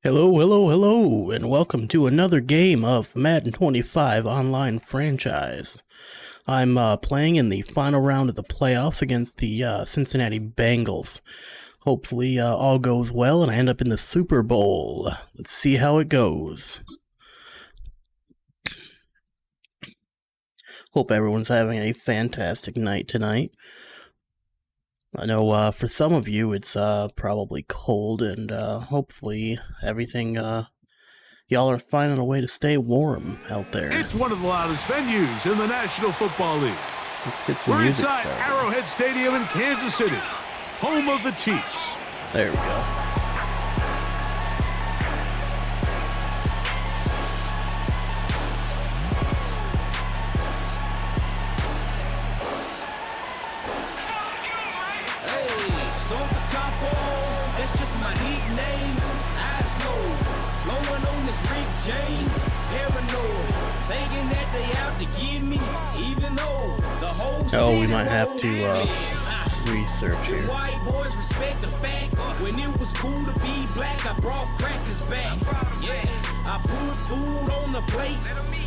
Hello, hello, hello, and welcome to another game of Madden 25 online franchise. I'm playing in the final round of the playoffs against the Cincinnati Bengals. Hopefully all goes well and I end up in the Super Bowl. Let's see how it goes. Hope everyone's having a fantastic night tonight. I know for some of you it's probably cold, and hopefully everything y'all are finding a way to stay warm out there. It's one of the loudest venues in the National Football League. Let's get some We're music inside started. Arrowhead Stadium in Kansas City, home of the Chiefs. There we go. James, paranoid, thinking that they out to get me, even though the whole we might have to research here. White boys respect the fact when it was cool to be black, I brought crackers back. Yeah, I put food on the plate,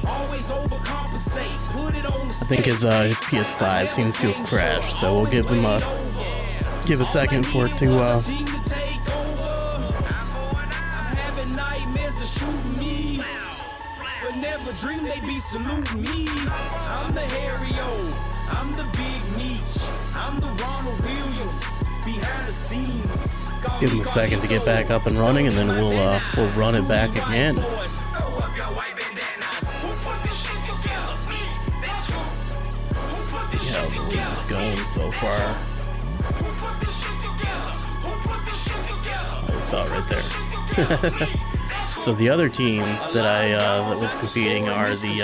always overcompensate, put it on the I think his PS5 seems to have crashed, so we'll give him a second for it to dream they be saluting me. I'm the Harry-O, I'm the Big Meech, I'm the Ronald Williams, behind the scenes. give him a second to get back up and running, and then we'll run it back again. See how the league is going so far. I saw it right there. So the other team that that was competing are the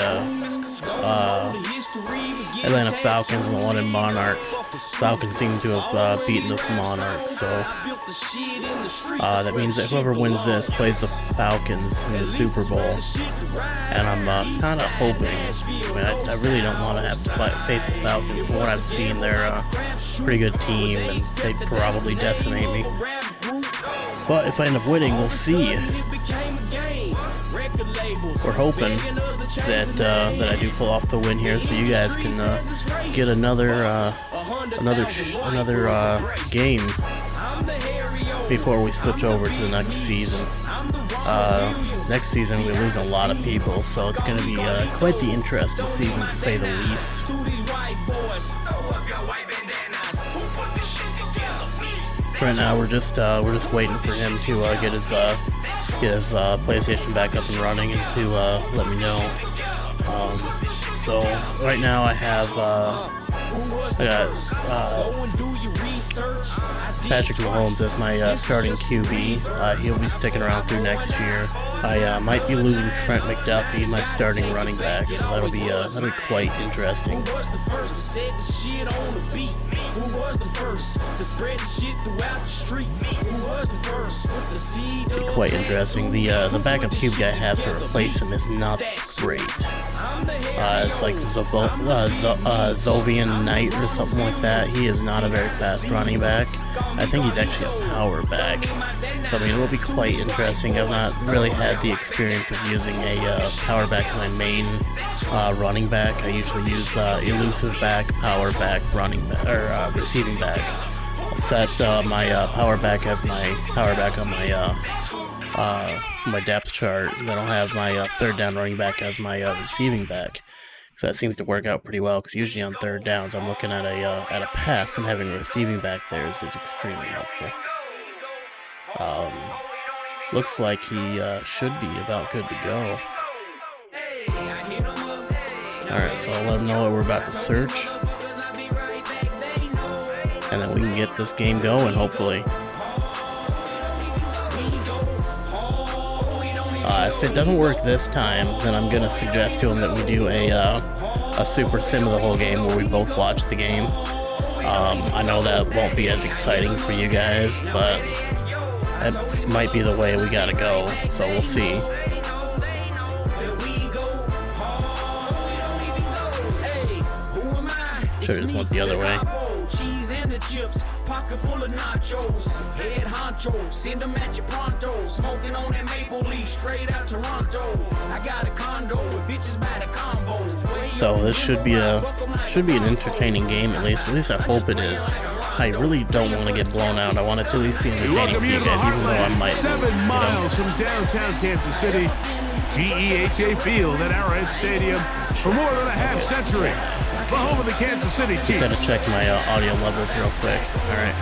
Atlanta Falcons and the London Monarchs. Falcons seem to have beaten the Monarchs, so that means that whoever wins this plays the Falcons in the Super Bowl. And I'm kind of hoping. I really don't want to have to face the Falcons. From what I've seen, they're a pretty good team, and they'd probably decimate me. But if I end up winning, we'll see. We're hoping that I do pull off the win here, so you guys can get another game before we switch over to the next season. Next season we lose a lot of people, so it's going to be quite the interesting season to say the least. Right now we're just waiting for him to get his PlayStation back up and running and to let me know. So right now I got Patrick Mahomes as my starting QB. He'll be sticking around through next year. I might be losing Trent McDuffie, my starting running back, so that'll be quite interesting. Be quite interesting. The backup QB I have to replace him is not great. It's like Zovian Knight or something like that. He is not a very fast running back. I think he's actually a power back. So I mean, it will be quite interesting. I've not really had the experience of using a power back as my main running back. I usually use elusive back, power back, running back, or receiving back. I'll set my power back as my power back on my depth chart. Then I'll have my third down running back as my receiving back. So that seems to work out pretty well, because usually on third downs I'm looking at a pass, and having a receiving back there is extremely helpful. Looks like he should be about good to go. Alright, so I'll let him know that we're about to search, and then we can get this game going, hopefully. If it doesn't work this time, then I'm going to suggest to him that we do a super sim of the whole game where we both watch the game. I know that won't be as exciting for you guys, but that might be the way we gotta go, so we'll see. Should've just went the other way. pocket full of nachos. Head honcho, send them at your pronto. Smoking on that maple leaf, straight out Toronto. I got a condo with bitches by the combos. So this should be an entertaining game, at least. At least I hope it is. I really don't want to get blown out. I want it to at least be entertaining for you guys, even though I might lose. 7 miles from downtown Kansas City, GEHA Field at Arrowhead Stadium for more than a half century. The home of the Kansas City Chiefs. Just gotta check my audio levels real quick. All right.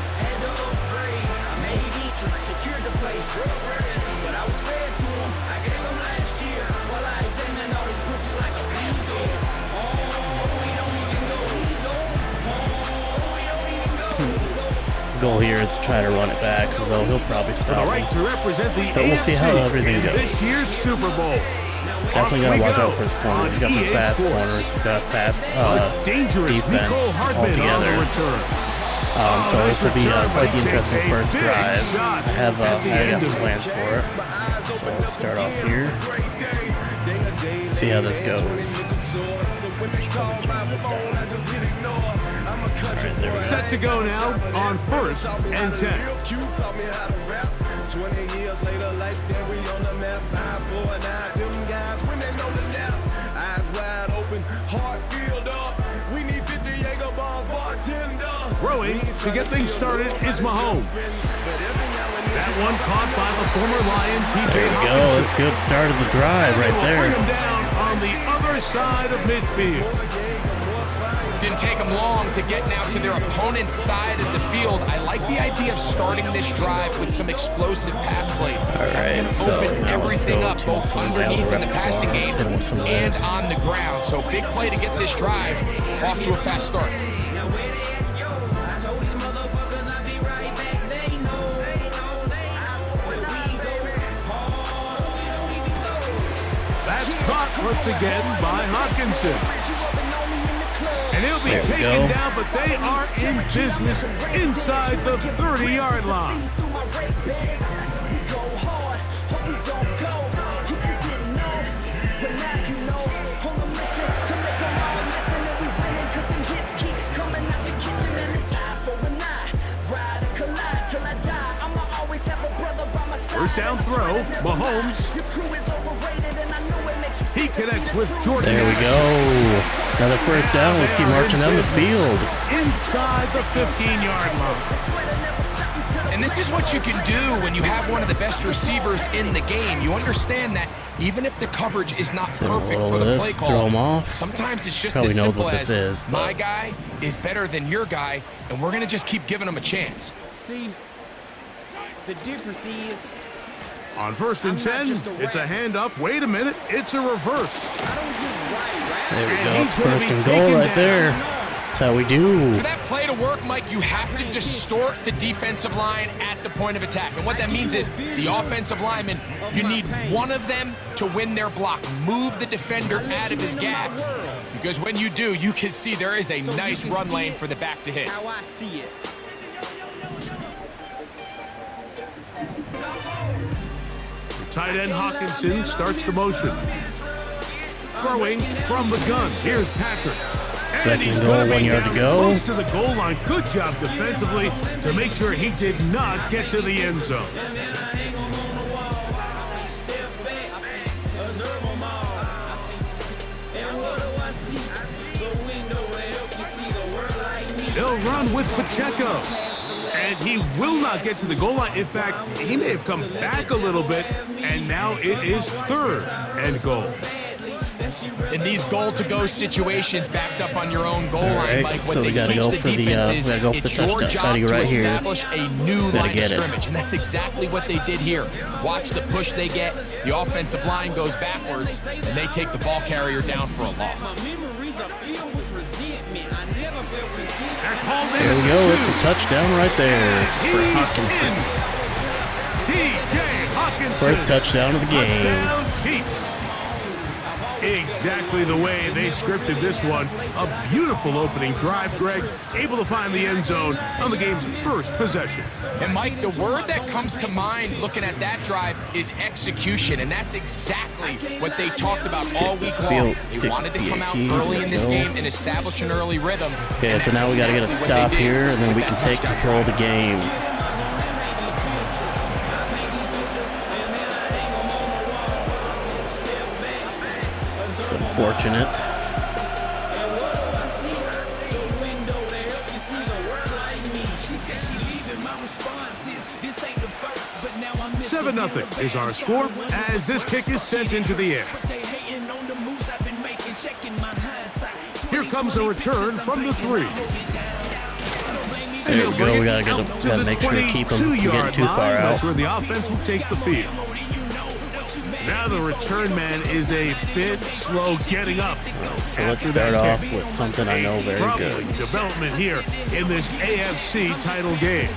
Goal here is to try to run it back, although he'll probably stop me. But we'll see how everything goes. This year's Super Bowl. Definitely gotta watch out for his corners. He's got some fast corners. He's got a fast defense altogether. So this will be quite the interesting first drive. I got some plans for it. So let's start off here. See how this goes. Alright, there we go. Set to go now on 1st and 10. 20 years later, like that, we on the map. 949, them guys winning on the left. Eyes wide open, heart filled up. We need 50 Jaeger bombs, bartender. Throwing to get things started is Mahomes. That one caught by the former Lion, TJ. There we go. That's good start of the drive right there. Bring him down on the other side of midfield. Didn't take them long to get now to their opponent's side of the field. I like the idea of starting this drive with some explosive pass plays. That's going to open everything up, both underneath in the passing game and on the ground. So big play to get this drive off to a fast start. That's caught once again by Hawkinson. And he'll be taken down, but they are in business inside the 30-yard line. First down throw, Mahomes. He connects with Jordan. There we go. Another first down. Let's keep marching down the field. Inside the 15-yard line. And this is what you can do when you have one of the best receivers in the game. You understand that even if the coverage is not perfect for the play throw him call, off. sometimes it's just Probably as knows simple what this as is, my guy is better than your guy, and we're going to just keep giving him a chance. See, the difference is on 1st and 10, it's a handoff. Wait a minute, it's a reverse. There we go. It's 1st and goal right there. That's how we do. For that play to work, Mike, you have to distort the defensive line at the point of attack. And what that means is the offensive lineman, you need one of them to win their block. Move the defender out of his gap. Because when you do, you can see there is a nice run lane for the back to hit. how I see it. Tight end Hawkinson starts the motion. Throwing from the gun. Here's Patrick. Second and goal, 1 yard to go. Close to the goal line. Good job defensively to make sure he did not get to the end zone. They'll run with Pacheco. And he will not get to the goal line. In fact, he may have come back a little bit, and now it is 3rd and goal. In these goal-to-go situations, backed up on your own goal line, Mike, what so they we gotta teach go the for the defense is touchdown. it's your job to right here. establish a new line of get it. scrimmage, and that's exactly what they did here. Watch the push they get. The offensive line goes backwards, and they take the ball carrier down for a loss. There we go. It's a touchdown right there for Hawkinson. TJ Hawkinson. First touchdown of the game. Exactly exactly the way they scripted this one. A beautiful opening drive, Greg, able to find the end zone on the game's first possession. And Mike, the word that comes to mind looking at that drive is execution, and that's exactly what they talked about all week long. They wanted to come out early in this game and establish an early rhythm. Okay, so now we got to get a stop here, and then we can take control of the game. It's unfortunate. Seven 0 is our score as this kick is sent into the air. Here comes a return from the 3. There we go. We gotta make sure to keep him from getting too far out. That's where the offense will take the field. Now the return man is a bit slow getting up. So let's start off with something I know very good. Development here in this AFC title game.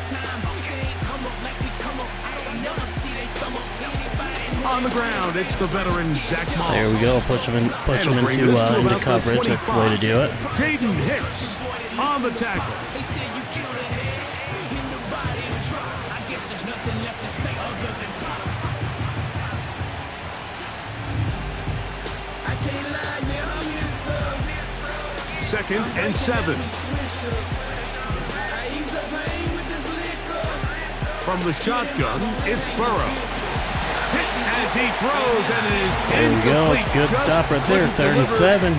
On the ground, it's the veteran Zach Moss. There we go. Push him into coverage. That's the way to do it. Jaden Hicks on the tackle. Second and 7. From the shotgun, it's Burrow. Hit as he throws, and it is there we go. It's a good stop right there. 3rd and 7.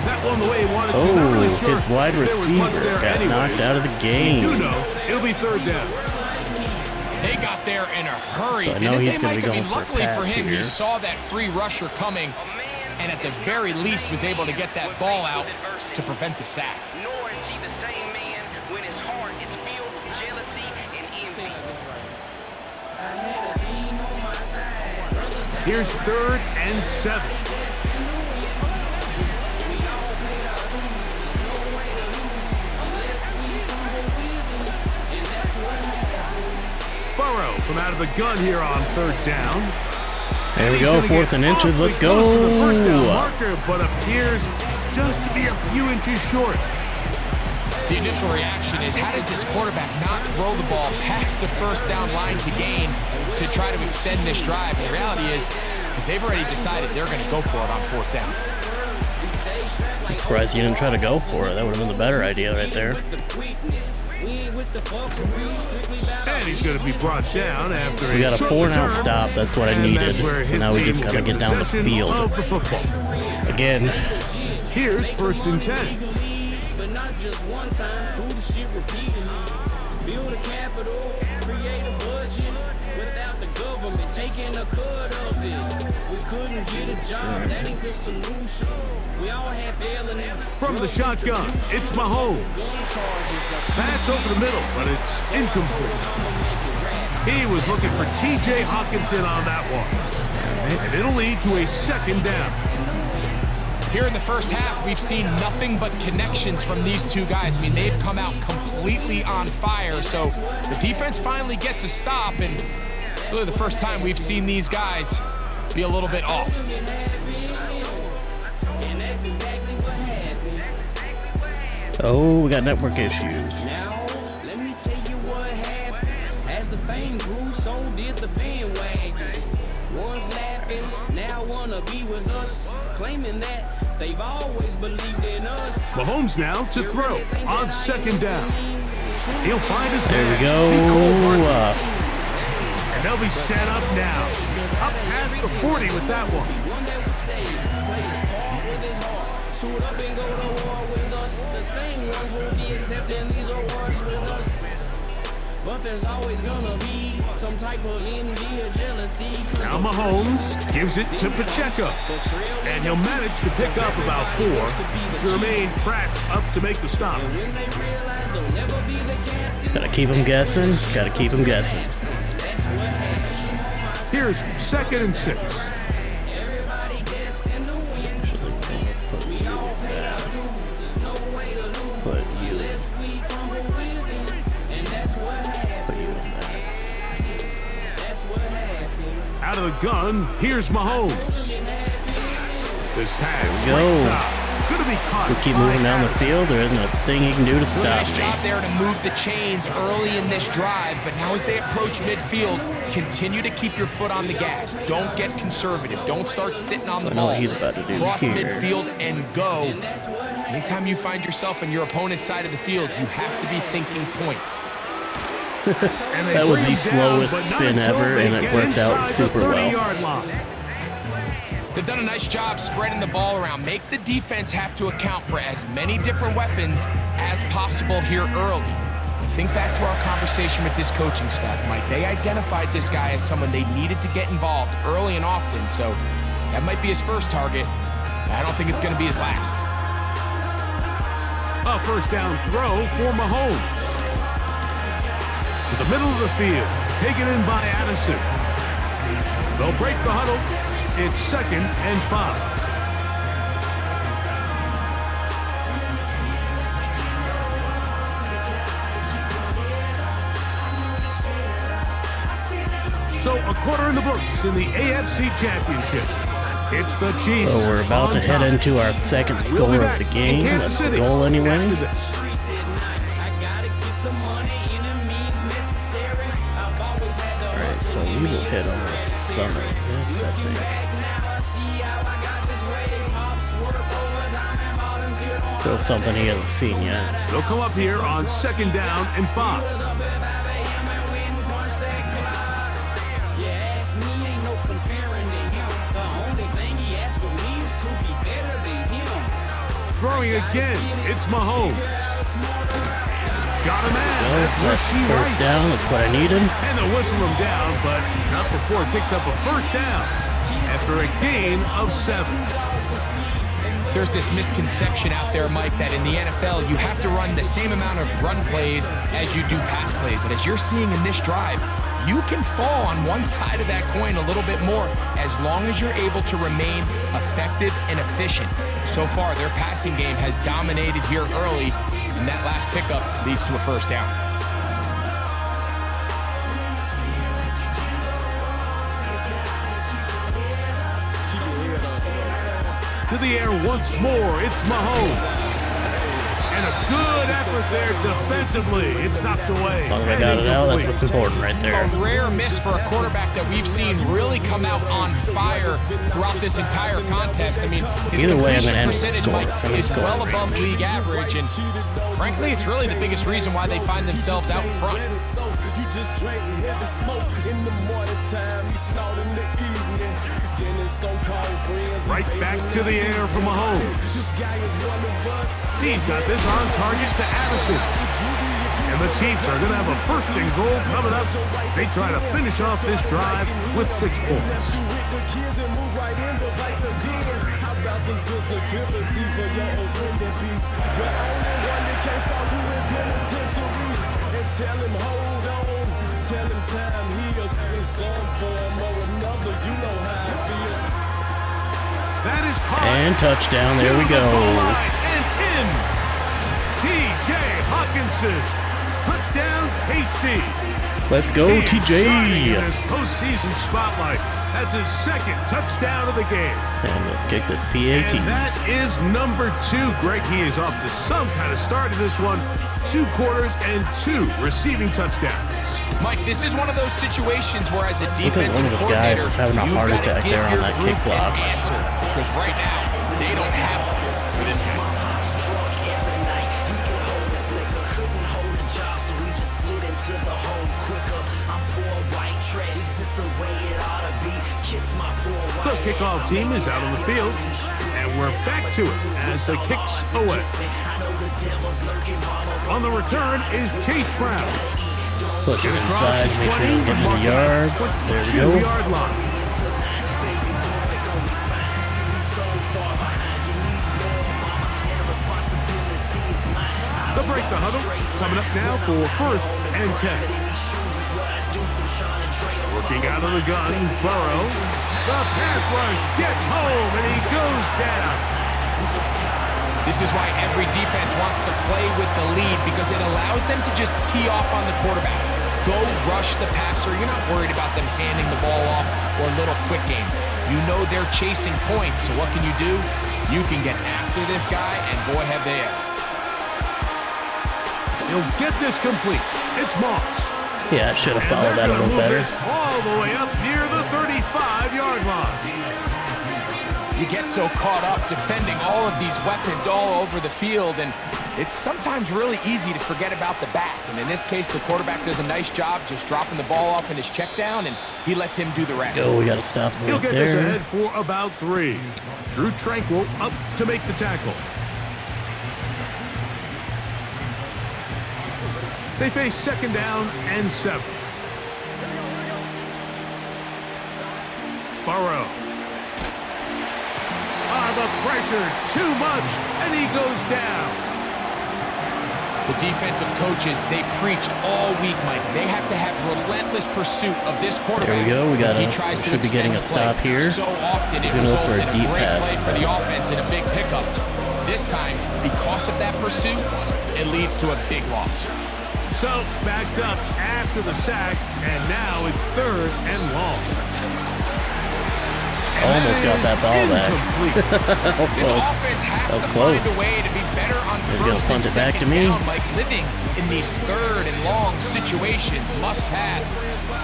Oh, his wide receiver got knocked out of the game. It'll be 3rd down. They got there in a hurry. So I know he's going to be going for a luckily pass for him, here. he saw that free rusher coming, and at the very least was able to get that ball out to prevent the sack. Here's 3rd and 7. Burrow from out of the gun here on 3rd down. There we go, 4th and inches. Let's go. First down marker, but appears just to be a few inches short. The initial reaction is, how does this quarterback not throw the ball past the 1st down line to gain to try to extend this drive? The reality is they've already decided they're going to go for it on 4th down. I'm surprised you didn't try to go for it. That would have been the better idea right there. And he's going to be brought down after we got a 4-and-out stop. That's what I needed. So now we just got to get down the field. Again. Here's 1st and 10. Not just one time, do the shit repeatedly. Build a capital, create a budget without the government taking a cut of it. We couldn't get a job, that ain't the solution. We all have felonies. From the shotgun, it's Mahomes. Pass over the middle, but it's incomplete. He was looking for T.J. Hawkinson on that one. And it'll lead to a 2nd down. Here in the first half, we've seen nothing but connections from these two guys. I mean, they've come out completely on fire. So the defense finally gets a stop, and really the first time we've seen these guys be a little bit off. Oh, we got network issues. Now, let me tell you what happened. As the fame grew, so did the bandwagon. One's laughing, now wanna be with us, claiming that they've always believed in us. Mahomes now to throw on 2nd down. He'll find his There we man. go. And they'll be set up now. Up past the 40 with that one. One that would stay, play his part with his heart. Suit up and go to war with us. The same ones will be accepting these awards with us. But there's always gonna be some type of envy or jealousy. Now Mahomes gives it to Pacheco. And he'll manage to pick up about 4. Jermaine Pratt up to make the stop. Gotta keep him guessing. Gotta keep him guessing. Here's 2nd and 6. Out of the gun, here's Mahomes. This pass go. going to be caught. We keep moving down the field. There isn't a thing he can do to Really stop nice me. job there to move the chains early in this drive, but now as they approach midfield, continue to keep your foot on the gas. Don't get conservative. Don't start sitting on the I know ball. what he's about to do Cross here. midfield and go. Anytime you find yourself on your opponent's side of the field, you have to be thinking points. That was the slowest spin ever, and it worked out super well. They've done a nice job spreading the ball around. Make the defense have to account for as many different weapons as possible here early. Think back to our conversation with this coaching staff, Mike. They identified this guy as someone they needed to get involved early and often, so that might be his first target. I don't think it's going to be his last. A first down throw for Mahomes. To the middle of the field, taken in by Addison. They'll break the huddle. It's 2nd and 5. So a quarter in the books in the AFC Championship. It's the Chiefs. So we're about to head into our second score of the game. That's the goal anyway. Alright, so we will hit on the summer. Yes, I think. So something he hasn't seen yet. They'll come up here on 2nd down and 5. Throwing again, it's Mahomes. Got him in. Well, that's first down. That's what I needed. And they'll whistle him down, but not before it picks up a first down after a gain of 7. There's this misconception out there, Mike, that in the NFL, you have to run the same amount of run plays as you do pass plays. And as you're seeing in this drive, you can fall on one side of that coin a little bit more as long as you're able to remain effective and efficient. So far, their passing game has dominated here early, and that last pickup leads to a first down. To the air once more, it's Mahomes. And a good effort there defensively. It's knocked away. As long as I got it out, that's what's important right there. A rare miss for a quarterback that we've seen really come out on fire throughout this entire contest. I mean, his Either way, I'm going to end with percentage, scoring. Mike, is well above league average, and frankly, it's really the biggest reason why they find themselves out in front. You just drank heavy smoke in the morning time, you snort in the evening. Then it's so-called friends. Right back to the air for Mahomes. This guy is one of us. He's got this on target to Addison. And the Chiefs are going to have a first and goal coming up. They try to finish off this drive with 6 points. Some sensitivity for your offended people. The only one that can't stop you in penitentiary. And tell him, hold on. Tell him time heals. In some form or another, you know how it feels. That is caught. And touchdown. There we go. And in. T.J. Hawkinson. Touchdown, KC. Let's go, TJ. In his postseason spotlight. That's his 2nd touchdown of the game. And let's kick this PAT. And that is number 2. Greg, he is off to some kind of start in this one. 2 quarters and 2 receiving touchdowns. Mike, this is one of those situations where as a defensive one of those guys coordinator, was having a you've heart gotta attack give there on your that kick group block. an answer, because right now, they don't have it for this guy. The kickoff team is out on the field, and we're back to it as the kicks away. On the return is Chase Brown. Push it inside, make sure you get me the yards. There we go. Yard line. They'll break the huddle. Coming up now for 1st and 10. Working out of the gun, Burrow. The pass rush gets home, and he goes down. This is why every defense wants to play with the lead, because it allows them to just tee off on the quarterback. Go rush the passer. You're not worried about them handing the ball off or a little quick game. You know they're chasing points, so what can you do? You You can get after this guy, and boy, have they ever. He'll get this complete. It's Moss. Yeah, I should have followed that a little better. All the way up near the 35-yard line. You get so caught up defending all of these weapons all over the field, and it's sometimes really easy to forget about the back. And in this case, the quarterback does a nice job just dropping the ball off in his check down, and he lets him do the rest. Oh, we got to stop him He'll right get there. this ahead for about 3. Drew Tranquil up to make the tackle. They face 2nd down and 7. Burrow. The pressure, too much, and he goes down. The defensive coaches, they preached all week, Mike. They have to have relentless pursuit of this quarterback. There we go. We should be getting a stop here. So often it He's gonna look results for a in deep a great pass. play for the offense and a big pickup. This time, because of that pursuit, it leads to a big loss. So, backed up after the sack, and now it's 3rd and long. Almost got that ball back. This offense has That was to close. find a way to be better on He's gonna first punt and it back to second me. down. Like living in these 3rd and long situations, must pass,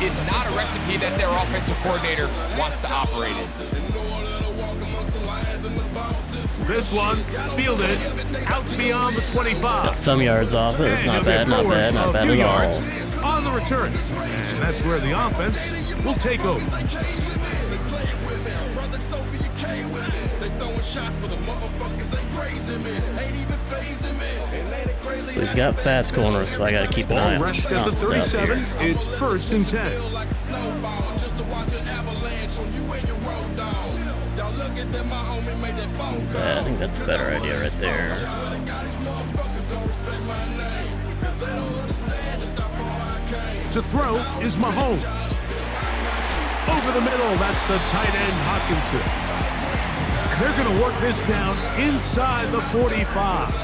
is not a recipe that their offensive coordinator wants to operate in. This one, fielded, out beyond the 25. Got some yards off it. It's not bad, not bad, not bad at all. On the return, and that's where the offense will take over. He's got fast corners, so I got to keep an eye on Rest at the stuff 37. here. It's 1st and 10. I think that's a better idea right there. To throw is Mahomes. Over the middle, that's the tight end Hawkinson. And they're going to work this down inside the 45.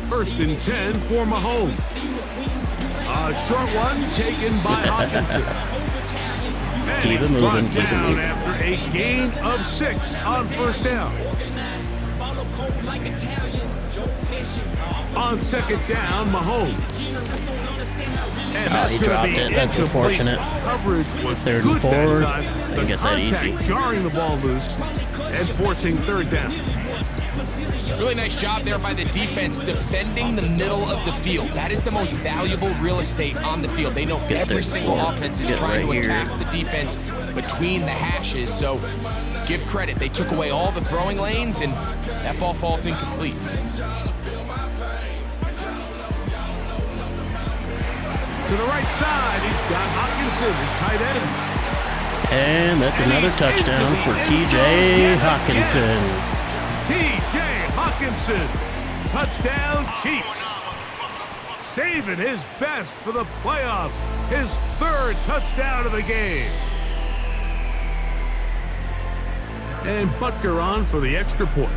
First and 10 for Mahomes. A short one taken by Hawkinson. Keep it moving, keep it moving. After a gain of 6 on 1st down. On 2nd down, Mahomes. And he dropped it. That's unfortunate. Coverage was 3rd good and 4. that time. Didn't get that easy. Jarring the ball loose and forcing 3rd down. Really nice job there by the defense defending the middle of the field. That is the most valuable real estate on the field. They know every single offense is trying to attack the defense between the hashes. So give credit. They took away all the throwing lanes, and that ball falls incomplete. To the right side, he's got Hawkinson, his tight end. And that's another touchdown for T.J. Hawkinson. T.J. Hawkinson, touchdown Chiefs. Saving his best for the playoffs, his 3rd touchdown of the game. And Butker on for the extra point.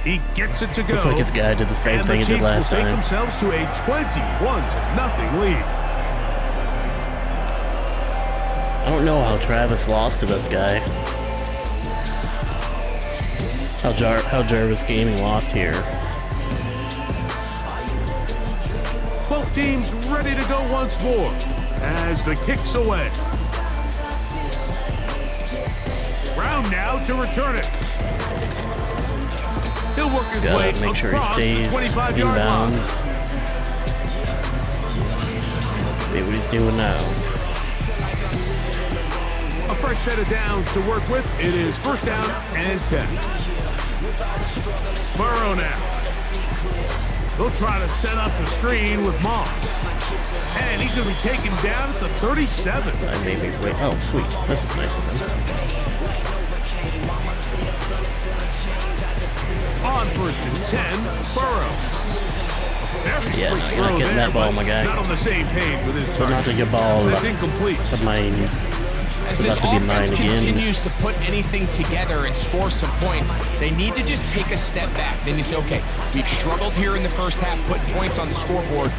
He gets it to go. Looks like his guy did the same thing he did last take time. themselves to a 21-0 lead. I don't know how Travis lost to this guy. How Jarvis Gaming lost here. Both teams ready to go once more as the kick's away. Brown now to return it. He'll work his way Gotta make sure he across stays the 25-yard line. inbounds. See what he's doing now. A fresh set of downs to work with. It is 1st down and 10. Burrow now. They'll try to set up the screen with Moss. And he's going to be taken down at the 37. I made me wait. Oh, sweet. This is nice of him. On 1st and 10, Burrow. Yeah, no, you're not getting that ball, my guy. Not on the same page with his So not to get ball That's incomplete. to mine. As It's this about to be offense 9 again. continues to put anything together and score some points, they need to just take a step back. Then you say, okay, we've struggled here in the first half, putting points on the scoreboard.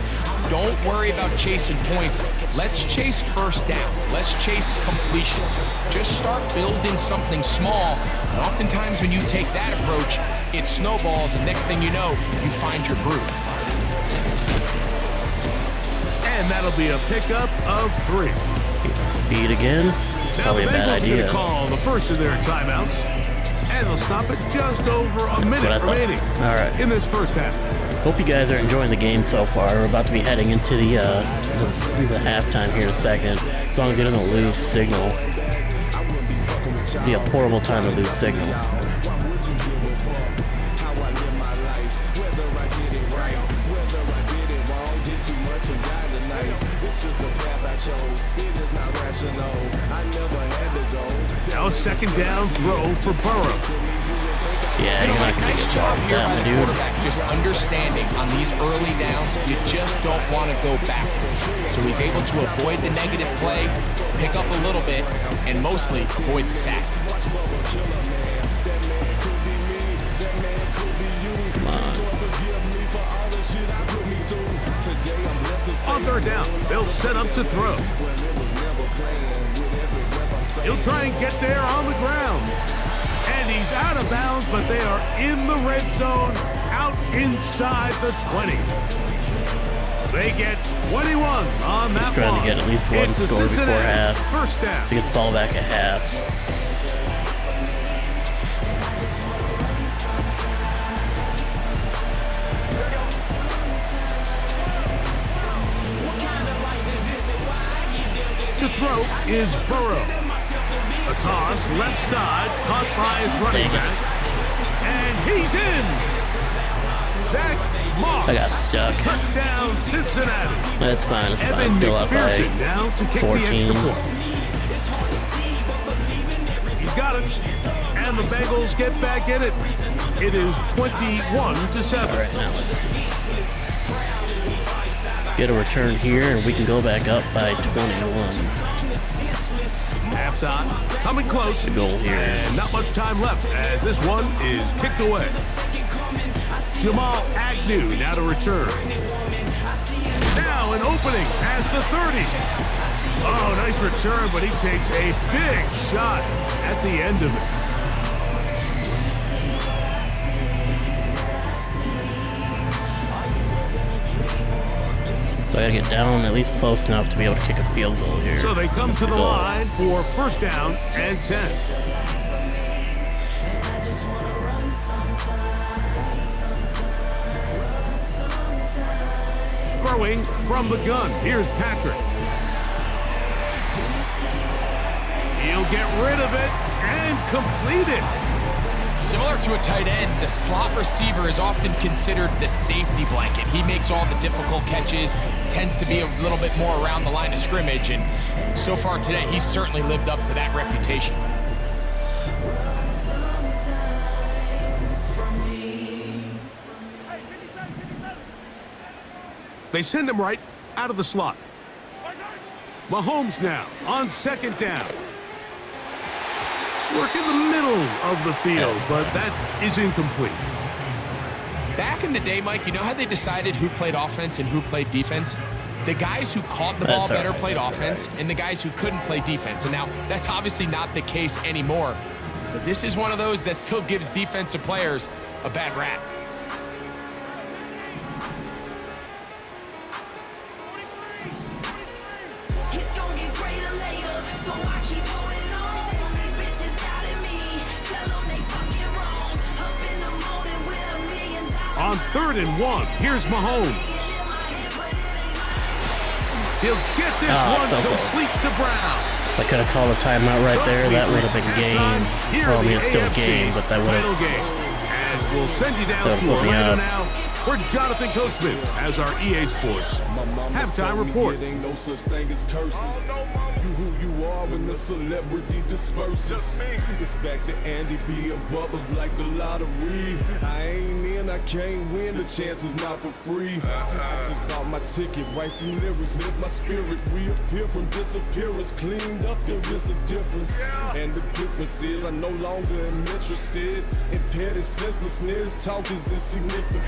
Don't worry about chasing points. Let's chase first downs. Let's chase completions. Just start building something small. And oftentimes when you take that approach, it snowballs, and next thing you know, you find your groove. And that'll be a pickup of 3. Speed again. Probably a bad idea. Now call the first of their timeouts, and they'll stop it just over a minute remaining in this first half. Hope you guys are enjoying the game so far. We're about to be heading into the halftime here in a second. As long as he doesn't lose signal. It'd be a horrible time to lose signal. Now second down throw for Burrow. Yeah, you're not going to get job here by that, the dude. quarterback, just understanding on these early downs, you just don't want to go backwards. So he's able to avoid the negative play, pick up a little bit, and mostly avoid the sack. Come on. On third down, they'll set up to throw. He'll try and get there on the ground. And he's out of bounds, but they are in the red zone, out inside the 20. They get 21 on that. He's trying to get at least one score before half. First down. So he gets the ball back at half. To throw is Burrow. A toss, left side, caught by his running back. And he's in. Zach Moss. I got stuck. Touchdown, Cincinnati. That's fine. It's fine. Evan Still up by McPherson now to kick 14. the extra point. He's got it. And the Bengals get back in it. It is 21-7. All right, now let's see. Let's get a return here, and we can go back up by 21. Halftime, coming close. The goal here. And not much time left as this one is kicked away. Jamal Agnew now to return. Now an opening past the 30. Oh, nice return, but he takes a big shot at the end of it. So I gotta get down at least close enough to be able to kick a field goal here. So they come to the line for first down and 10. Throwing from the gun. Here's Patrick. He'll get rid of it and complete it. Similar to a tight end, the slot receiver is often considered the safety blanket. He makes all the difficult catches, tends to be a little bit more around the line of scrimmage, and so far today, he's certainly lived up to that reputation. They send him right out of the slot. Mahomes now on second down. Work in the middle of the field, but that is incomplete. Back in the day, Mike, you know how they decided who played offense and who played defense? The guys who caught the ball better played offense, and the guys who couldn't play defense. And now, that's obviously not the case anymore. But this is one of those that still gives defensive players a bad rap. On 3rd and 1, here's Mahomes. He'll get this one so complete to Brown. I could have called a timeout right there. That would have been game. Well, I mean, it's still game, but that would have... As we'll send you down to Orlando now, where Jonathan Coachman has our EA Sports halftime report. Ain't no such thing as curses. You who you are when the celebrity disperses. It's back to Andy B and bubbles like the lottery. I ain't in, I can't win. The chance is not for free. I just bought my ticket, write some lyrics, lift my spirit, reappear from disappearance, cleaned up. There is a difference, and the difference is I no longer am interested in petty senselessness. Talk is insignificant.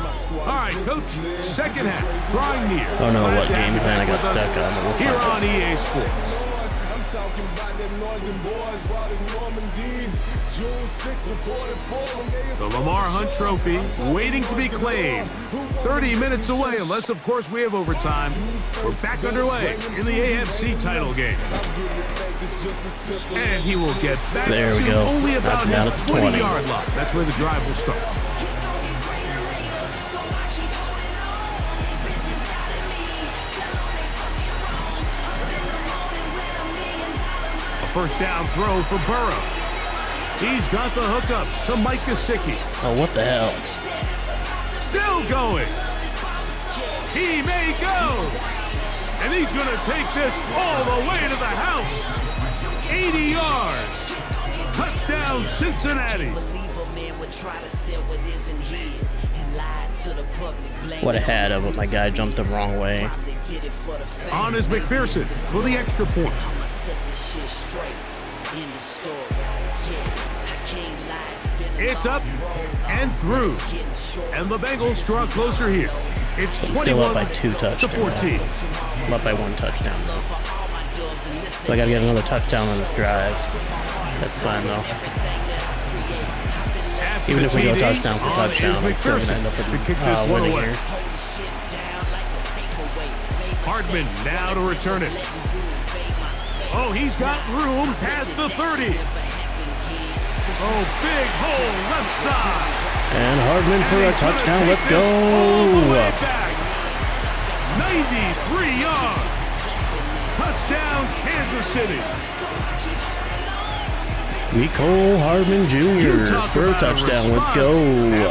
My squad. All right, Coach. Second half, drawing near. I don't know what game plan I got stuck on, but we'll Here find on EA Sports. I'm talking about that noise and boys brought in Normandy. June 6th to 44 when they The Lamar Hunt Trophy waiting to be claimed. 30 minutes away, unless, of course, we have overtime. We're back underway in the AFC title game. And he will get back There we to go. only about Now his it's 20. 20-yard line. That's where the drive will start. First down throw for Burrow. He's got the hookup to Mike Gesicki. Oh, what the hell? Still going. He may go. And he's going to take this all the way to the house. 80 yards. Touchdown, Cincinnati. What a had of it. My guy jumped the wrong way. On is McPherson for the extra point. It's up and through. And the Bengals draw closer here. It's 21 Still up by 2 touchdowns. to 14. I'm up by 1 touchdown. So I got to get another touchdown on this drive. That's fine, though. Even if we go touchdown for touchdown, I'm still going to end up with winning here. Hardman now to return it. Oh, he's got room past the 30. Oh, big hole left side. And Hardman for a touchdown. Let's go. 93 yards. Touchdown, Kansas City. Cole Hardman Jr. for a touchdown. Let's go.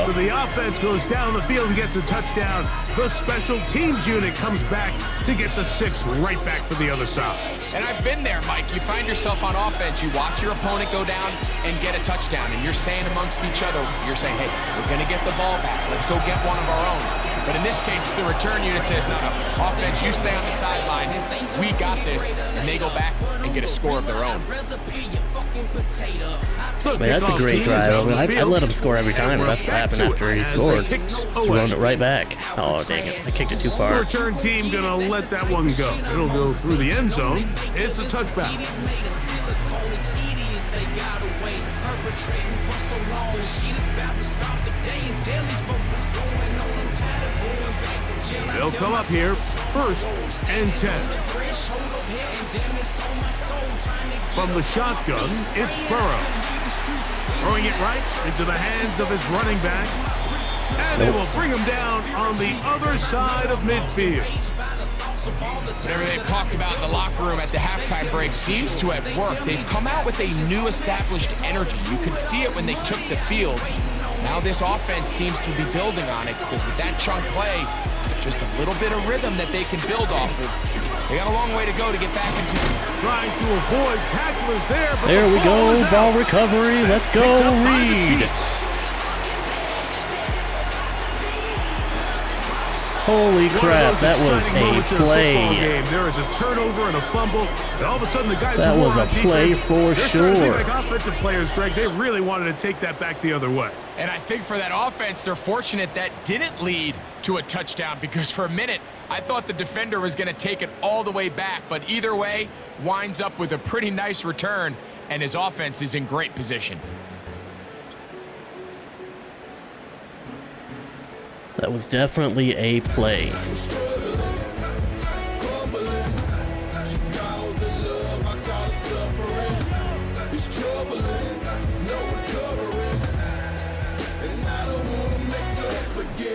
After the offense goes down the field and gets a touchdown, the special teams unit comes back to get the 6 right back for the other side. And I've been there, Mike. You find yourself on offense, you watch your opponent go down and get a touchdown, and you're saying amongst each other, you're saying, hey, we're going to get the ball back. Let's go get one of our own. But in this case, the return unit says, no, offense, you stay on the sideline. We got this. And they go back and get a score of their own. Man, that's a great drive. I let him score every time. That's what happened after he scored. Just run it right back. Oh, dang it. I kicked it too The far. return team going to let that one go. It'll go through the end zone. It's a touchback. They'll come up here, 1st and 10. From the shotgun, it's Burrow. Throwing it right into the hands of his running back. And they will bring him down on the other side of midfield. Whatever they've talked about in the locker room at the halftime break seems to have worked. They've come out with a new established energy. You could see it when they took the field. Now this offense seems to be building on it because with that chunk play, just a little bit of rhythm that they can build off of. They got a long way to go to get back into it. Trying to avoid tacklers there. But There we go. is Ball out. recovery. Let's go, Picked up by the Reed. Chiefs. Holy One of crap. those That was exciting moments a in a football play. game. There is a turnover and a fumble, and all of a sudden the guys That who was were a on play defense, for they're starting to sure. think like offensive players, Greg. They really wanted to take that back the other way. And I think for that offense, they're fortunate that didn't lead to a touchdown because for a minute, I thought the defender was going to take it all the way back. But either way, winds up with a pretty nice return, and his offense is in great position. That was definitely a play.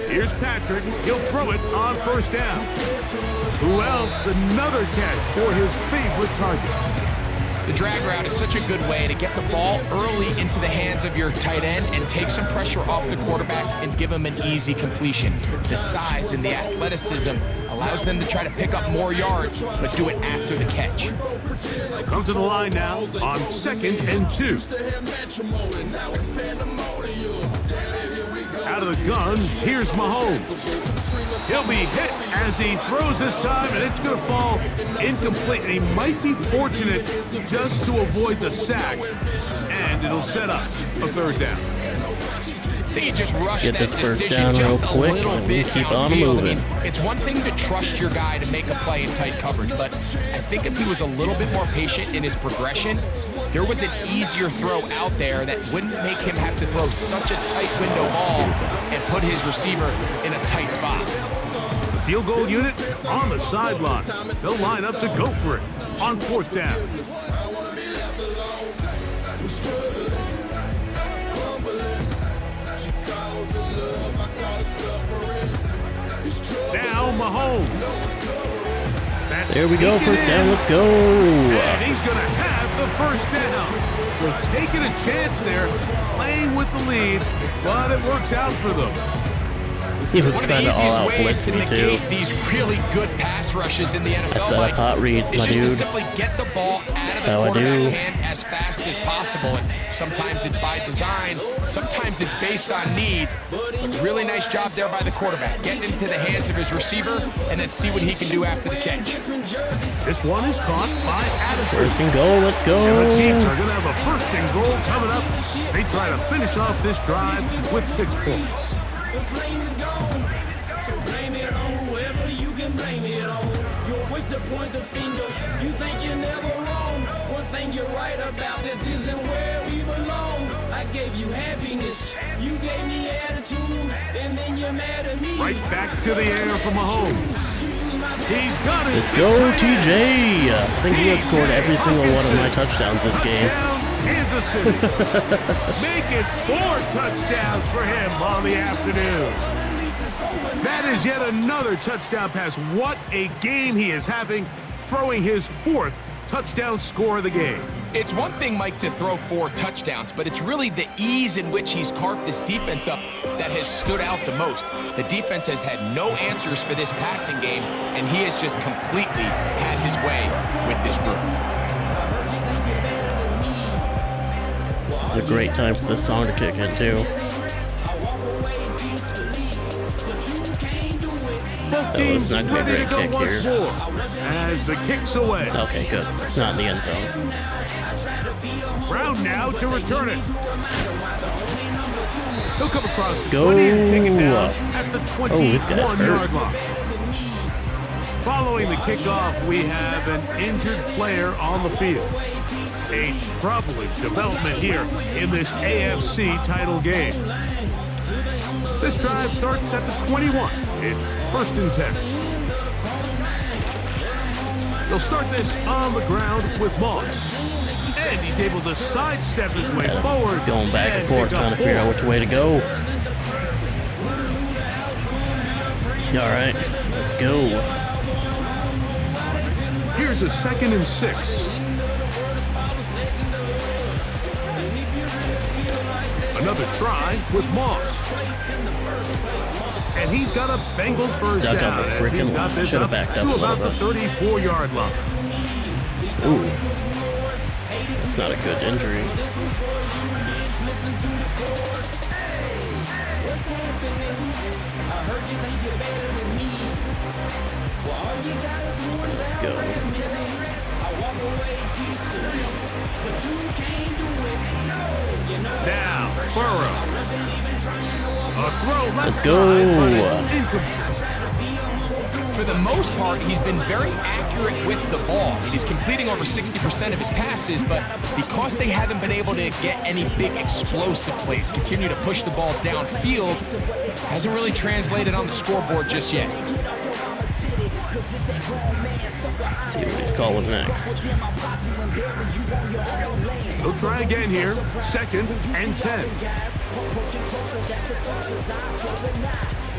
Here's Patrick. He'll throw it on 1st down. Who else? Another catch for his favorite target. The drag route is such a good way to get the ball early into the hands of your tight end and take some pressure off the quarterback and give him an easy completion. The size and the athleticism allows them to try to pick up more yards, but do it after the catch. Come to the line now on 2nd and 2. Out of the gun, here's Mahomes. He'll be hit as he throws this time, and it's going to fall incomplete. And he might be fortunate just to avoid the sack, and it'll set up a 3rd down. They just rushed Get that this first decision down just real a quick, little and bit keep on downfield. moving. I mean, it's one thing to trust your guy to make a play in tight coverage, but I think if he was a little bit more patient in his progression, there was an easier throw out there that wouldn't make him have to throw such a tight window ball and put his receiver in a tight spot. The field goal unit on the sideline. They'll line up to go for it on 4th down. Now Mahomes. There we go, first down, let's go. And he's going to have the first down. So taking a chance there, playing with the lead, but it works out for them. He was One of the kind of all easiest out ways to blitzing too. negate these really good pass rushes in the NFL, That's Mike, hot reads, is my just to dude. simply get the ball out of the That's how I quarterback's do. hand as fast as possible. And sometimes it's by design, sometimes it's based on need. But really nice job there by the quarterback, getting into the hands of his receiver and then see what he can do after the catch. This one is caught by Addison. First and goal, let's go. And the Chiefs are going to have a 1st and goal coming up. They try to finish off this drive with 6 points. The flame is gone, so blame it on whoever you can blame it on. You're quick to point the finger, you think you're never wrong. One thing you're right about, this isn't where we belong. I gave you happiness, you gave me attitude, and then you're mad at me. Right back to the air for Mahomes. He's got it. Let's go, TJ. I think he has scored every single one of my touchdowns this game. Kansas City. Make it 4 touchdowns for him on the afternoon. That is yet another touchdown pass. What a game he is having, throwing his 4th touchdown score of the game. It's one thing, Mike, to throw 4 touchdowns, but it's really the ease in which he's carved this defense up that has stood out the most. The defense has had no answers for this passing game, and he has just completely had his way with this group. This is a great time for this song to kick in, too. Both That teams was not gonna be a ready great to go kick once here. more as the kick's away. Okay, good. It's not in the end zone. Brown now to return it. He'll come across. Let's go. 20 and take it down at the this guy's 21-yard line. Following the kickoff, we have an injured player on the field. A troubling development here in this AFC title game. This drive starts at the 21. It's 1st and 10. They'll start this on the ground with Moss. And he's able to sidestep his way forward. Going back and forth, pick up trying to figure out 4. which way to go. All right, let's go. Here's a 2nd and 6. Another try with Moss. And he's got a Bengals first Stuck down up a as freaking he's got line. this Should've up backed up to a little about the bit. 34-yard line. Ooh, that's not a good injury. Let's go. Now, Burrow. A throw left Let's go. side, but it's incomplete. For the most part, he's been very accurate with the ball. He's completing over 60% of his passes, but because they haven't been able to get any big explosive plays, continue to push the ball downfield, hasn't really translated on the scoreboard just yet. See what he's calling next. He'll try again here. 2nd and 10.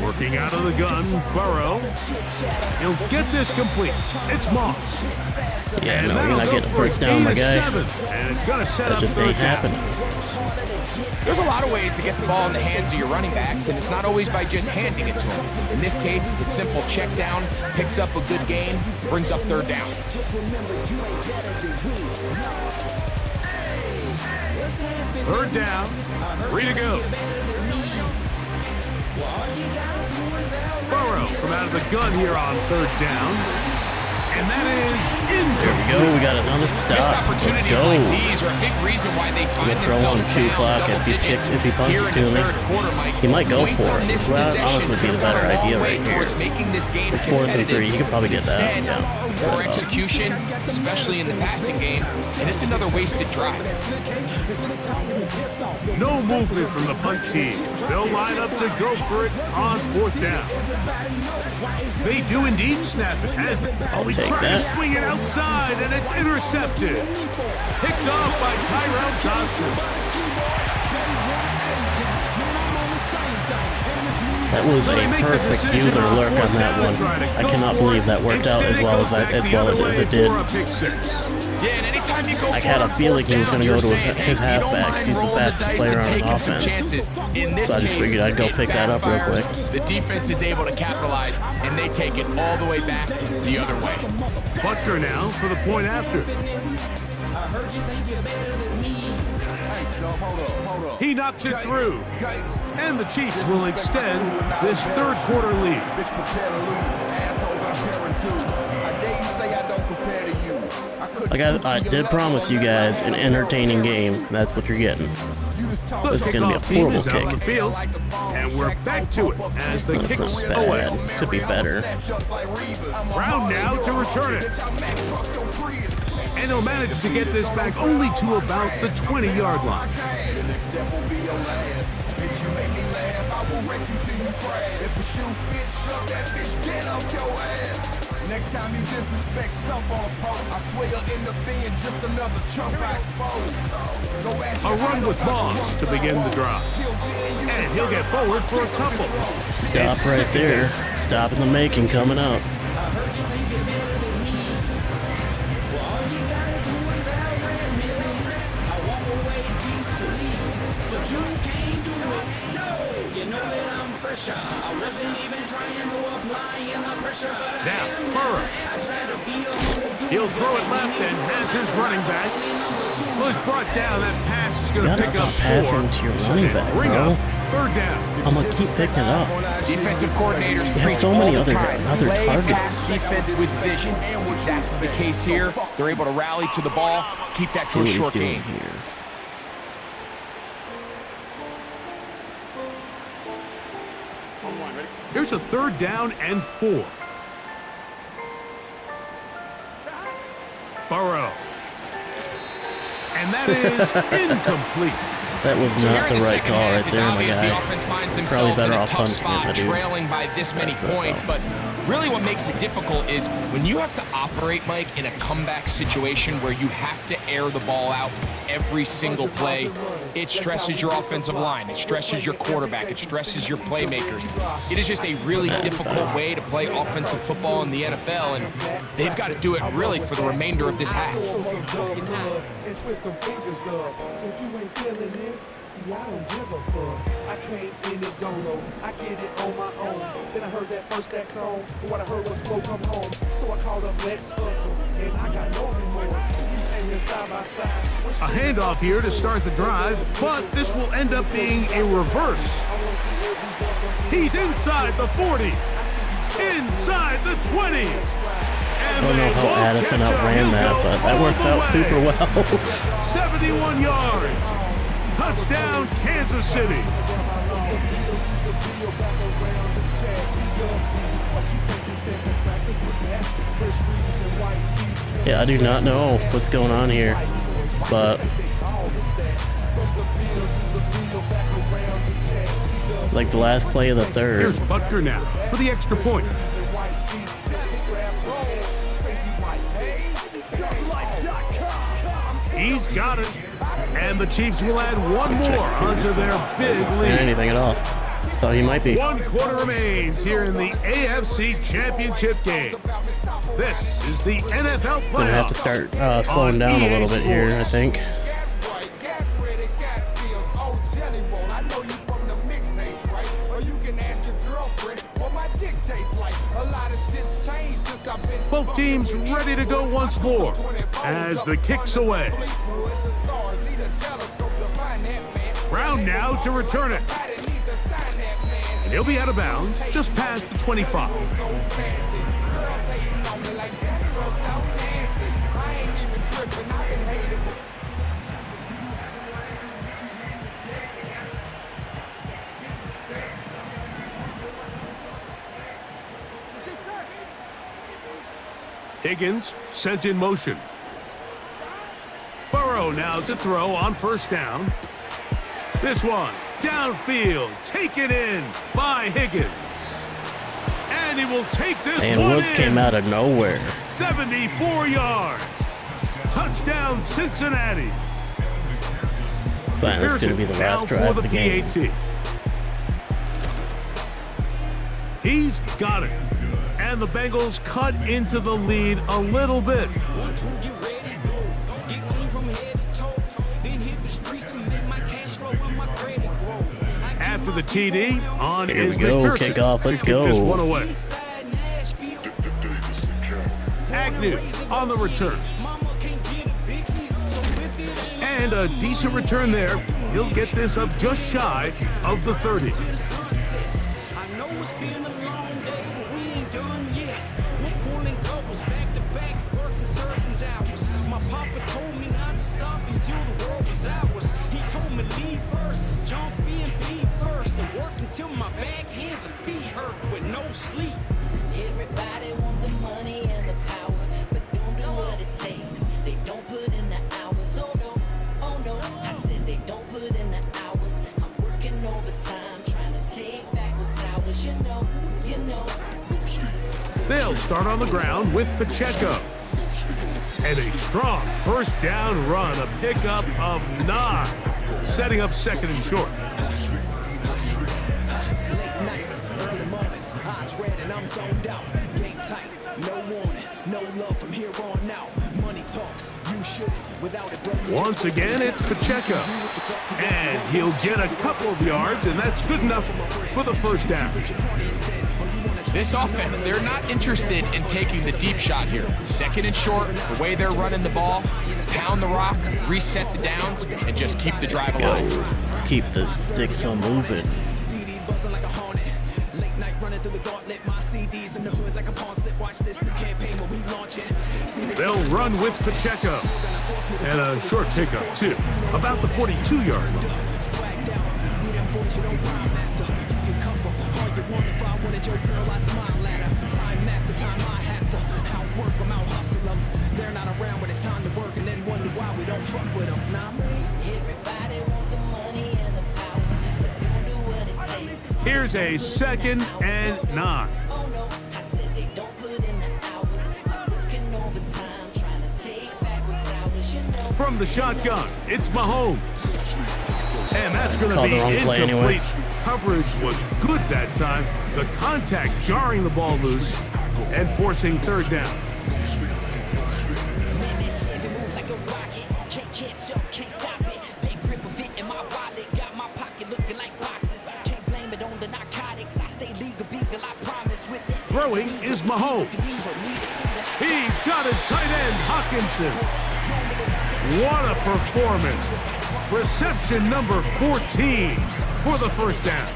Working out of the gun, Burrow. He'll get this complete. It's Moss. Yeah, no, you're not getting a first down, my guy. And it's going to set That up just 3rd ain't down. happening. There's a lot of ways to get the ball in the hands of your running backs, and it's not always by just handing it to them. In this case, it's a simple check down, picks up a good gain, brings up 3rd down. 3rd down. 3 to go. Burrow from out of the gun here on 3rd down. And that is in. There we go. We got another Missed stop. Let's opportunities go. like these are a big reason why they find Throw on themselves chew down clock double digits. if he punts Here it in to the me. third quarter, Mike, He might go points for on it. this Well, that'd possession honestly be the could go better a long idea way right here. towards making this game It's 4th and 3. You could probably get that. Instead, Yeah. poor execution, especially in the passing game, and it's another wasted drive. No movement from the punt team. They'll line up to go for it on 4th down. They do indeed snap it as they take try to that. swing it outside, and it's intercepted. Picked off by Tyrell Johnson. That was a perfect user lurk on that one. I cannot believe that worked out as well as it did. Yeah, and anytime you go I had a feeling he was going to go to his halfbacks. He's the rolling the fastest dice player and on taking some offense. chances. In this So I just case, figured I'd go it pick that up real backfires. quick. The defense is able to capitalize, and they take it all the way back the other way. Butker now for the point after. He knocks it through. And the Chiefs will extend this 3rd quarter lead. Like I did promise you guys an entertaining game. That's what you're getting. This is going to be a horrible kick. The field, and we're back to it as the That's kick's not away. bad. Could be better. Brown now to return it. And he'll manage to get this back only to about the 20-yard line. Next time you disrespect stump on a post, I swear you'll end up being just another chump I expose. A run with Moss to begin the drive. And he'll get forward for a couple. Stop right there. Stop in the making coming up. Now, Burrow. He'll throw it left and has his running back. Was brought down. That pass is going to You gotta pick stop up passing 4. to your running back, Bring bro. up 3rd down. I'm gonna keep picking it up. Defensive coordinators have preach so many all the other time. Play targets. pass defense with vision. It's exactly the case here. They're able to rally to the ball, keep that See to a what he's short doing game. here. Here's a 3rd down and 4. Burrow. And that is incomplete. That was So not here in the right second call half, right it's there, my obvious the guy. offense finds Probably themselves in better a off tough punting it, spot, my dude. trailing by this many That's what I points. thought. But really what makes it difficult is when you have to operate, Mike, in a comeback situation where you have to air the ball out every single play, it stresses your offensive line. It stresses your quarterback. It stresses your playmakers. It is just a really difficult way to play offensive football in the NFL, and they've got to do it really for the remainder of this half. And twist them fingers up. If you ain't feeling this, see, I don't give a fuck. I came in it dolo, I get it on my own. Then I heard that first that song, but what I heard was Flo come home. So I called up Let's Hustle, and I got no remorse. We standing side by side. A handoff here to start the drive, but this will end up being a reverse. He's inside the 40, inside the 20. I don't know how Addison outran that, but that works out super well. 71 yards. Touchdown, Kansas City. Yeah, I do not know what's going on here, but like the last play of the third. Here's Butker now for the extra point. He's got it. And the Chiefs will add one more onto their big lead. Anything at all. Thought he might be. 1 quarter remains here in the AFC Championship game. This is the NFL playoffs. Gonna have to start slowing down a little bit here, I think. Both teams ready to go once more as the kick's away. Brown now to return it. And he'll be out of bounds just past the 25. Higgins sent in motion. Burrow now to throw on first down. This one downfield, taken in by Higgins. And he will take this one in. And Woods came out of nowhere. 74 yards. Touchdown, Cincinnati. Fine, that's going to be the last drive of the game. He's got it. And the Bengals cut into the lead a little bit. After the TD, on Here is we go, McPherson. kickoff, let's Kick go. this one away. Agnew on the return. And a decent return there. He'll get this up just shy of the 30. Till my back, hands and feet hurt with no sleep. Everybody want the money and the power, but don't do what it takes. They don't put in the hours. Oh no. I said they don't put in the hours. I'm working overtime, trying to take back what's ours. You know. They'll start on the ground with Pacheco. And a strong first down run, a pickup of 9, setting up second and short. I'm zoned out, game tight, no warning, no love from here on out. Money talks, you should without it. Once again, it's Pacheco. And he'll get a couple of yards, and that's good enough for the first down. This offense, they're not interested in taking the deep shot here. Second and short, the way they're running the ball, pound the rock, reset the downs, and just keep the drive alive. Let's keep the sticks on moving. They'll run with Pacheco. And a short pickup, too. About the 42-yard line. Here's a 2nd and 9. From the shotgun, it's Mahomes. And that's going to be incomplete. Anyway. Coverage was good that time. The contact jarring the ball loose and forcing third down. Throwing is Mahomes. He's got his tight end, Hawkinson. What a performance. Reception number 14 for the first down.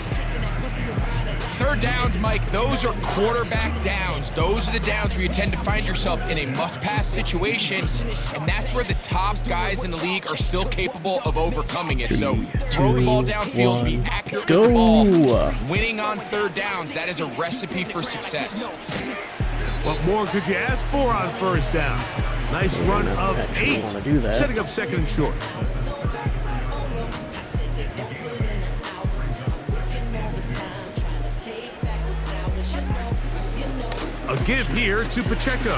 Third downs, Mike, those are quarterback downs. Those are the downs where you tend to find yourself in a must-pass situation, and that's where the top guys in the league are still capable of overcoming it. So throw the ball downfield, be accurate with the ball. Winning on third downs, that is a recipe for success. What more could you ask for on first down? Nice run of 8, setting up second and short. A give here to Pacheco.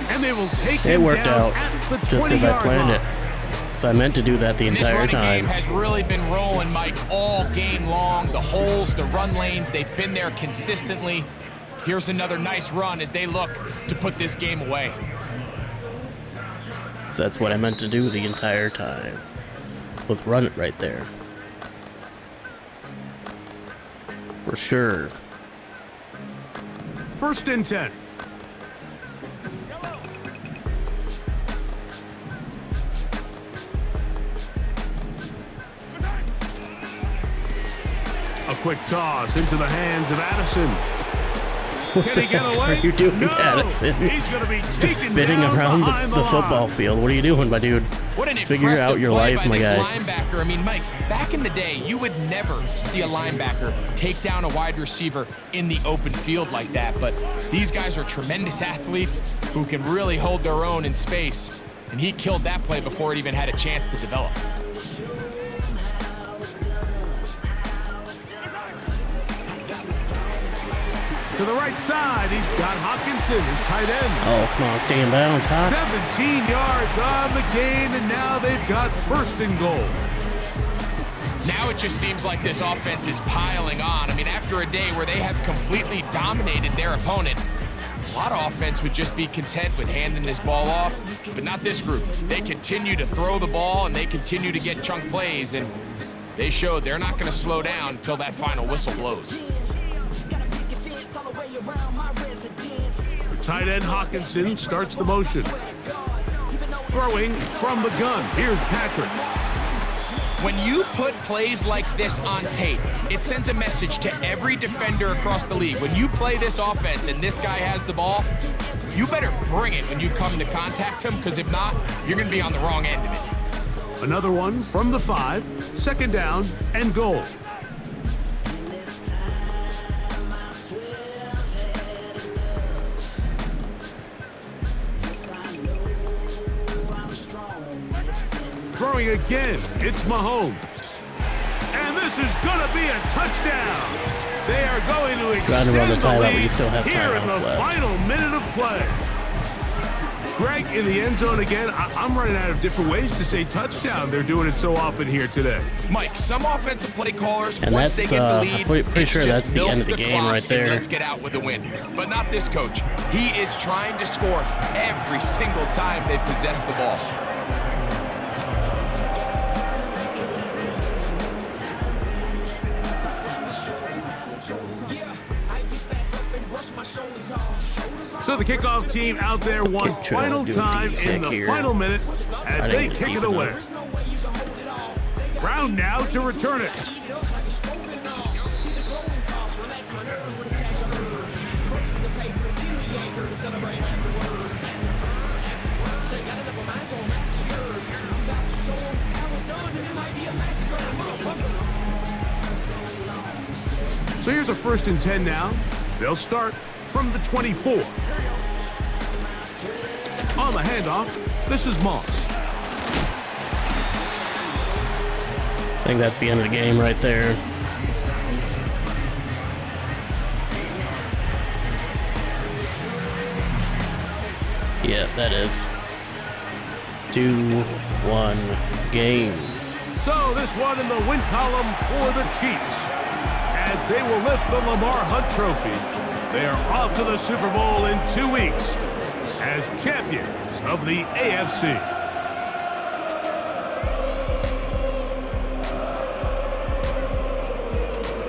And And they will take It him worked down out at the just as I 20-yard planned line. it. So I meant to do that the entire This running game time. has really been rolling, Mike, all game long. The holes, the run lanes, they've been there consistently. Here's another nice run as they look to put this game away. So that's what I meant to do the entire time. Was run it right there. For sure. 1st and 10. A quick toss into the hands of Addison. Can he get away? What are you doing, No! Addison? He's going to be taken Spinning down around behind the line. football field. What are you doing, my dude? What an Figure impressive out your play life, by my this guy. linebacker. I mean, Mike, back in the day, you would never see a linebacker take down a wide receiver in the open field like that. But these guys are tremendous athletes who can really hold their own in space. And he killed that play before it even had a chance to develop. To the right side, he's got Hawkinson, his tight end. Oh, come on, stay in bounds, huh? 17 yards on the gain, and now they've got 1st and goal. Now it just seems like this offense is piling on. I mean, after a day where they have completely dominated their opponent, a lot of offense would just be content with handing this ball off, but not this group. They continue to throw the ball, and they continue to get chunk plays, and they showed they're not going to slow down until that final whistle blows. Tight end Hawkinson starts the motion. Throwing from the gun. Here's Patrick. When you put plays like this on tape, it sends a message to every defender across the league. When you play this offense and this guy has the ball, you better bring it when you come to contact him, because if not, you're going to be on the wrong end of it. Another one from the 5. 2nd down and goal. Throwing again, it's Mahomes. And this is going to be a touchdown. They are going to Trying to run the extend the timeout, but you lead still have here in timeouts the left. final minute of play. Greg in the end zone again. I'm running out of different ways to say touchdown. They're doing it so often here today. Mike, some offensive play callers, And once that's, they get the lead, pretty it's sure just that's the milk end of the game clock right and there. let's get out with the win. But not this coach. He is trying to score every single time they possess the ball. So the kickoff team out there one Keep trying final to do a time deep in kick the here. final minute as I they didn't kick deep it away. enough. Brown now to return it. So here's a 1st and 10 now. They'll start from the 24. On the handoff, this is Moss. I think that's the end of the game right there. Yeah, that is. 2-1 game. So this one in the win column for the Chiefs. As they will lift the Lamar Hunt Trophy, they are off to the Super Bowl in 2 weeks as champions of the AFC.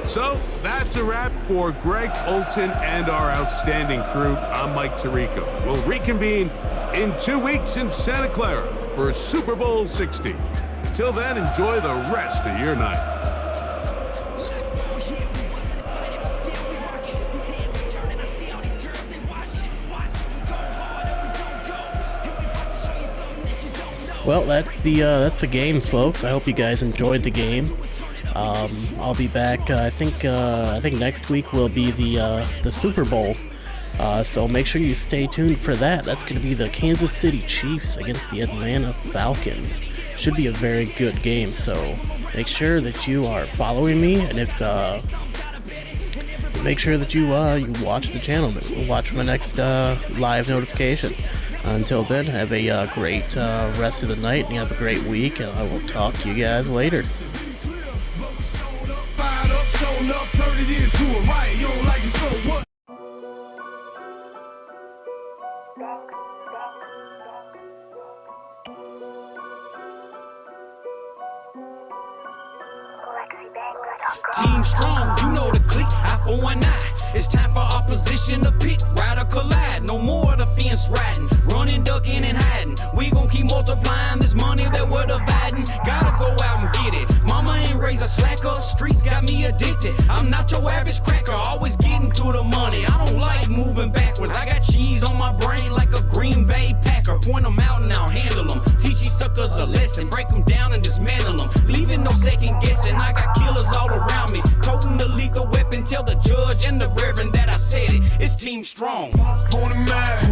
So that's a wrap for Greg Olson and our outstanding crew. I'm Mike Tirico. We'll reconvene in 2 weeks in Santa Clara for Super Bowl 60. Until then, enjoy the rest of your night. Well, that's the game, folks. I hope you guys enjoyed the game. I'll be back. I think next week will be the Super Bowl. So make sure you stay tuned for that. That's going to be the Kansas City Chiefs against the Atlanta Falcons. Should be a very good game. So make sure that you are following me, and if make sure that you watch the channel. Watch my next live notification. Until then, have a great rest of the night and have a great week, and I will talk to you guys later. Fired up, show enough, turn it into a riot. You don't like it, so what? Team strong, you know the click, eye for one eye. It's time for opposition to pick, ride or collide. No more of the fence riding, running, ducking, and hiding. We gon' keep multiplying this money that we're dividing. Gotta go out and get it. Mama ain't raised a slacker, streets got me addicted. I'm not your average cracker, always getting to the money. I don't like moving backwards. I got cheese on my brain like a Green Bay Packer. Point them out and I'll handle them. Teach these suckers a lesson, break them down and dismantle them. Leaving no second guessing, I got killers all around me. Toting the lethal weapon, tell the judge and the reverend that I said it. It's Team Strong. On the map,